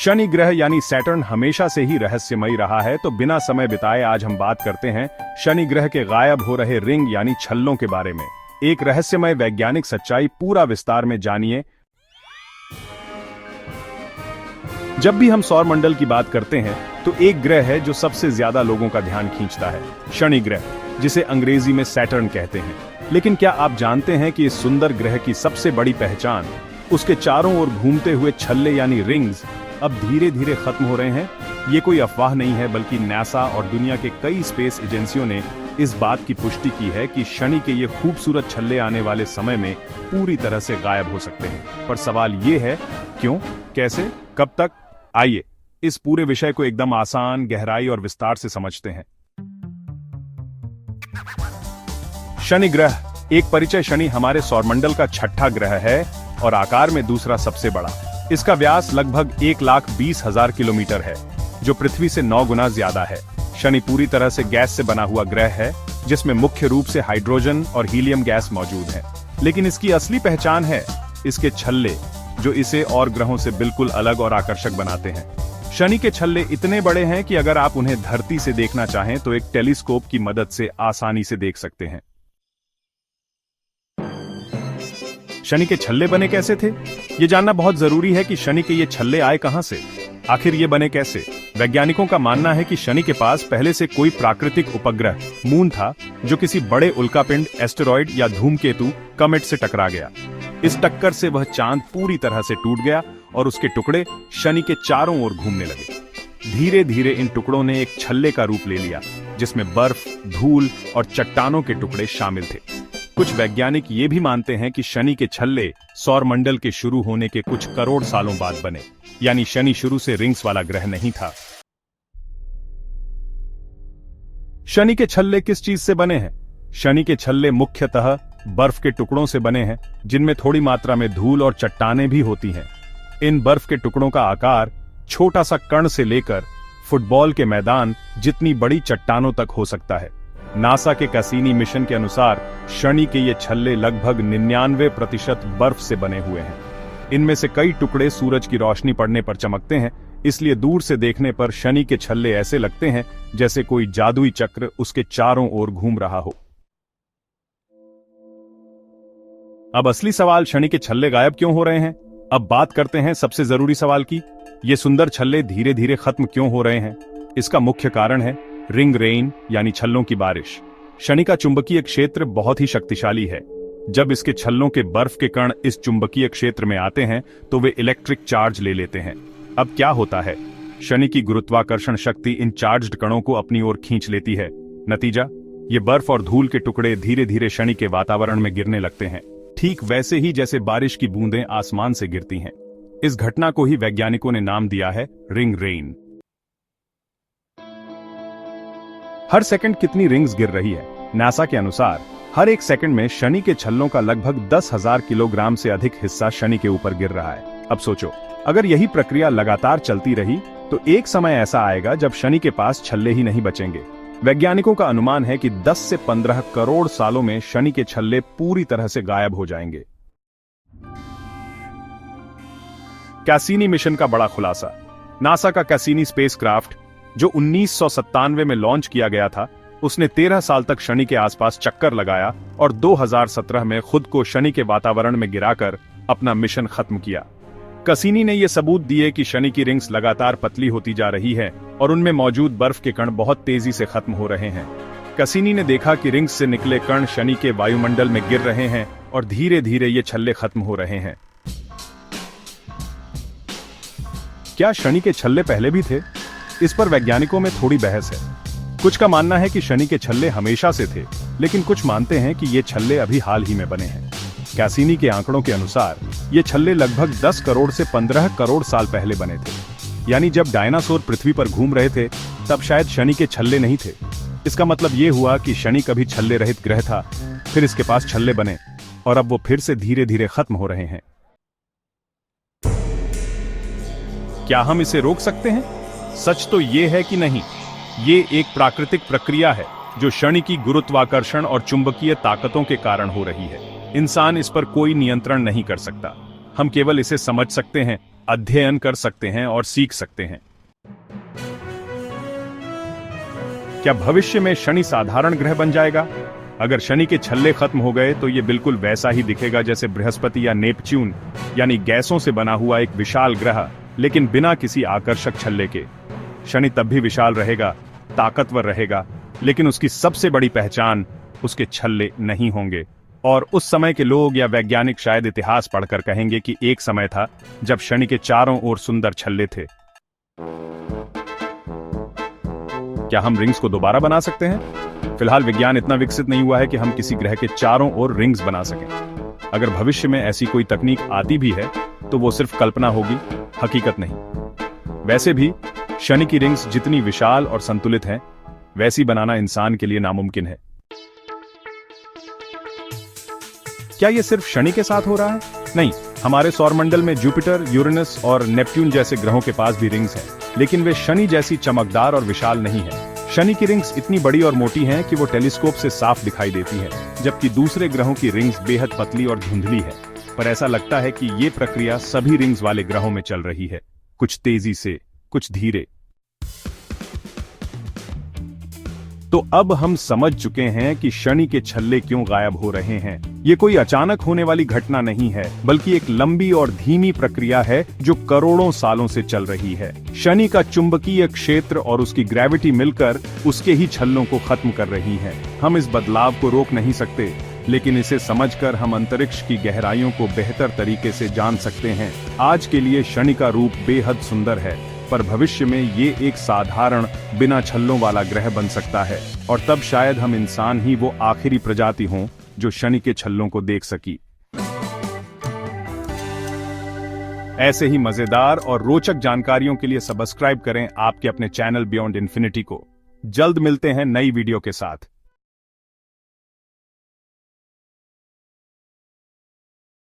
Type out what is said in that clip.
शनि ग्रह यानी सैटर्न हमेशा से ही रहस्यमयी रहा है, तो बिना समय बिताए आज हम बात करते हैं शनि ग्रह के गायब हो रहे रिंग यानी छल्लों के बारे में। एक रहस्यमय वैज्ञानिक सच्चाई, पूरा विस्तार में जानिए। जब भी हम सौर मंडल की बात करते हैं तो एक ग्रह है जो सबसे ज्यादा लोगों का ध्यान खींचता है, शनि ग्रह, जिसे अंग्रेजी में सैटर्न कहते हैं। लेकिन क्या आप जानते हैं कि इस सुंदर ग्रह की सबसे बड़ी पहचान उसके चारों ओर घूमते हुए छल्ले यानी रिंग्स अब धीरे धीरे खत्म हो रहे हैं? ये कोई अफवाह नहीं है, बल्कि नासा और दुनिया के कई स्पेस एजेंसियों ने इस बात की पुष्टि की है कि शनि के ये खूबसूरत छल्ले आने वाले समय में पूरी तरह से गायब हो सकते हैं। पर सवाल ये है, क्यों, कैसे, कब तक? आइए इस पूरे विषय को एकदम आसान, गहराई और विस्तार से समझते हैं। शनि ग्रह। एक परिचय। शनि हमारे सौरमंडल का छठा ग्रह है और आकार में दूसरा सबसे बड़ा। इसका व्यास लगभग 1,20,000 किलोमीटर है, जो पृथ्वी से 9 गुना ज्यादा है। शनि पूरी तरह से गैस से बना हुआ ग्रह है, जिसमें मुख्य रूप से हाइड्रोजन और हीलियम गैस मौजूद है। लेकिन इसकी असली पहचान है इसके छल्ले, जो इसे और ग्रहों से बिल्कुल अलग और आकर्षक बनाते हैं। शनि के छल्ले इतने बड़े हैं कि अगर आप उन्हें धरती से देखना चाहें तो एक टेलीस्कोप की मदद से आसानी से देख सकते हैं। शनि के छल्ले बने कैसे थे? ये जानना बहुत जरूरी है कि शनि के ये छल्ले आए कहां से, आखिर ये बने कैसे। वैज्ञानिकों का मानना है कि शनि के पास पहले से कोई प्राकृतिक उपग्रह मून था, जो किसी बड़े उल्कापिंड, एस्टेरॉयड या धूमकेतु कमेट से टकरा गया। इस टक्कर से वह चांद पूरी तरह से टूट गया और उसके टुकड़े शनि के चारों ओर घूमने लगे। धीरे धीरे इन टुकड़ों ने एक छल्ले का रूप ले लिया, जिसमें बर्फ, धूल और चट्टानों के टुकड़े शामिल थे। कुछ वैज्ञानिक ये भी मानते हैं कि शनि के छल्ले सौरमंडल के शुरू होने के कुछ करोड़ सालों बाद बने, यानी शनि शुरू से रिंग्स वाला ग्रह नहीं था। शनि के छल्ले किस चीज से बने हैं? शनि के छल्ले मुख्यतः बर्फ के टुकड़ों से बने हैं, जिनमें थोड़ी मात्रा में धूल और चट्टानें भी होती हैं। इन बर्फ के टुकड़ों का आकार छोटा सा कण से लेकर फुटबॉल के मैदान जितनी बड़ी चट्टानों तक हो सकता है। नासा के कैसीनी मिशन के अनुसार शनि के ये छल्ले लगभग 99% बर्फ से बने हुए हैं। इनमें से कई टुकड़े सूरज की रोशनी पड़ने पर चमकते हैं, इसलिए दूर से देखने पर शनि के छल्ले ऐसे लगते हैं जैसे कोई जादुई चक्र उसके चारों ओर घूम रहा हो। अब असली सवाल, शनि के छल्ले गायब क्यों हो रहे हैं? अब बात करते हैं सबसे जरूरी सवाल की, ये सुंदर छल्ले धीरे धीरे खत्म क्यों हो रहे हैं? इसका मुख्य कारण है रिंग रेन यानी छल्लों की बारिश। शनि का चुंबकीय क्षेत्र बहुत ही शक्तिशाली है। जब इसके छल्लों के बर्फ के कण इस चुंबकीय क्षेत्र में आते हैं तो वे इलेक्ट्रिक चार्ज ले लेते हैं। अब क्या होता है, शनि की गुरुत्वाकर्षण शक्ति इन चार्ज्ड कणों को अपनी ओर खींच लेती है। नतीजा, ये बर्फ और धूल के टुकड़े धीरे धीरे शनि के वातावरण में गिरने लगते हैं, ठीक वैसे ही जैसे बारिश की बूंदें आसमान से गिरती हैं। इस घटना को ही वैज्ञानिकों ने नाम दिया है रिंग रेन। हर सेकंड कितनी रिंग्स गिर रही है? नासा के अनुसार हर एक सेकंड में शनि के छल्लों का लगभग 10,000 किलोग्राम से अधिक हिस्सा शनि के ऊपर गिर रहा है। अब सोचो, अगर यही प्रक्रिया लगातार चलती रही तो एक समय ऐसा आएगा जब शनि के पास छल्ले ही नहीं बचेंगे। वैज्ञानिकों का अनुमान है कि 10 से 15 करोड़ सालों में शनि के छल्ले पूरी तरह से गायब हो जाएंगे। कैसीनी मिशन का बड़ा खुलासा। नासा का कैसीनी स्पेसक्राफ्ट, जो 1997 में लॉन्च किया गया था, उसने 13 साल तक शनि के आसपास चक्कर लगाया और 2017 में खुद को शनि के वातावरण में गिराकर अपना मिशन खत्म किया। कैसीनी ने यह सबूत दिए कि शनि की रिंग्स लगातार पतली होती जा रही है और उनमें मौजूद बर्फ के कण बहुत तेजी से खत्म हो रहे हैं। कैसीनी ने देखा कि रिंग्स से निकले कण शनि के वायुमंडल में गिर रहे हैं और धीरे धीरे ये छल्ले खत्म हो रहे हैं। क्या शनि के छल्ले पहले भी थे? इस पर वैज्ञानिकों में थोड़ी बहस है। कुछ का मानना है कि शनि के छल्ले हमेशा से थे, लेकिन कुछ मानते हैं कि ये छल्ले अभी हाल ही में बने हैं। कैसीनी के आंकड़ों के अनुसार ये छल्ले लगभग 10 करोड़ से 15 करोड़ साल पहले बने थे, यानी जब डायनासोर पृथ्वी पर घूम रहे थे तब शायद शनि के छल्ले नहीं थे। इसका मतलब ये हुआ कि शनि कभी छल्ले रहित ग्रह था, फिर इसके पास छल्ले बने और अब वो फिर से धीरे धीरे खत्म हो रहे हैं। क्या हम इसे रोक सकते हैं? सच तो ये है कि नहीं। ये एक प्राकृतिक प्रक्रिया है जो शनि की गुरुत्वाकर्षण और चुंबकीय ताकतों के कारण हो रही है। इंसान इस पर कोई नियंत्रण नहीं कर सकता। हम केवल इसे समझ सकते हैं, अध्ययन कर सकते हैं और सीख सकते हैं। क्या भविष्य में शनि साधारण ग्रह बन जाएगा? अगर शनि के छल्ले खत्म हो गए तो ये बिल्कुल वैसा ही दिखेगा जैसे बृहस्पति या नेपच्यून, यानी गैसों से बना हुआ एक विशाल ग्रह, लेकिन बिना किसी आकर्षक छल्ले के। शनि तब भी विशाल रहेगा, ताकतवर रहेगा, लेकिन उसकी सबसे बड़ी पहचान उसके छल्ले नहीं होंगे। और उस समय के लोग या वैज्ञानिक शायद इतिहास पढ़कर कहेंगे कि एक समय था जब शनि के चारों ओर सुंदर छल्ले थे। क्या हम रिंग्स को दोबारा बना सकते हैं? फिलहाल विज्ञान इतना विकसित नहीं हुआ है कि हम किसी ग्रह के चारों ओर रिंग्स बना सकें। अगर भविष्य में ऐसी कोई तकनीक आती भी है तो वो सिर्फ कल्पना होगी, हकीकत नहीं। वैसे भी शनि की रिंग्स जितनी विशाल और संतुलित हैं, वैसी बनाना इंसान के लिए नामुमकिन है। क्या यह सिर्फ शनि के साथ हो रहा है? नहीं, हमारे सौरमंडल में जुपिटर, यूरेनस और नेपट्यून जैसे ग्रहों के पास भी रिंग्स हैं, लेकिन वे शनि जैसी चमकदार और विशाल नहीं हैं। शनि की रिंग्स इतनी बड़ी और मोटी हैं कि वो टेलीस्कोप से साफ दिखाई देती हैं, जबकि दूसरे ग्रहों की रिंग्स बेहद पतली और धुंधली है। पर ऐसा लगता है कि ये प्रक्रिया सभी रिंग्स वाले ग्रहों में चल रही है, कुछ तेजी से, कुछ धीरे। तो अब हम समझ चुके हैं कि शनि के छल्ले क्यों गायब हो रहे हैं। ये कोई अचानक होने वाली घटना नहीं है, बल्कि एक लंबी और धीमी प्रक्रिया है जो करोड़ों सालों से चल रही है। शनि का चुंबकीय क्षेत्र और उसकी ग्रेविटी मिलकर उसके ही छल्लों को खत्म कर रही हैं। हम इस बदलाव को रोक नहीं सकते, लेकिन इसे समझकर हम अंतरिक्ष की गहराइयों को बेहतर तरीके से जान सकते हैं। आज के लिए शनि का रूप बेहद सुंदर है, पर भविष्य में ये एक साधारण बिना छल्लों वाला ग्रह बन सकता है, और तब शायद हम इंसान ही वो आखिरी प्रजाति हों जो शनि के छल्लों को देख सकी। ऐसे ही मजेदार और रोचक जानकारियों के लिए सब्सक्राइब करें आपके अपने चैनल बियॉन्ड इन्फिनिटी को। जल्द मिलते हैं नई वीडियो के साथ।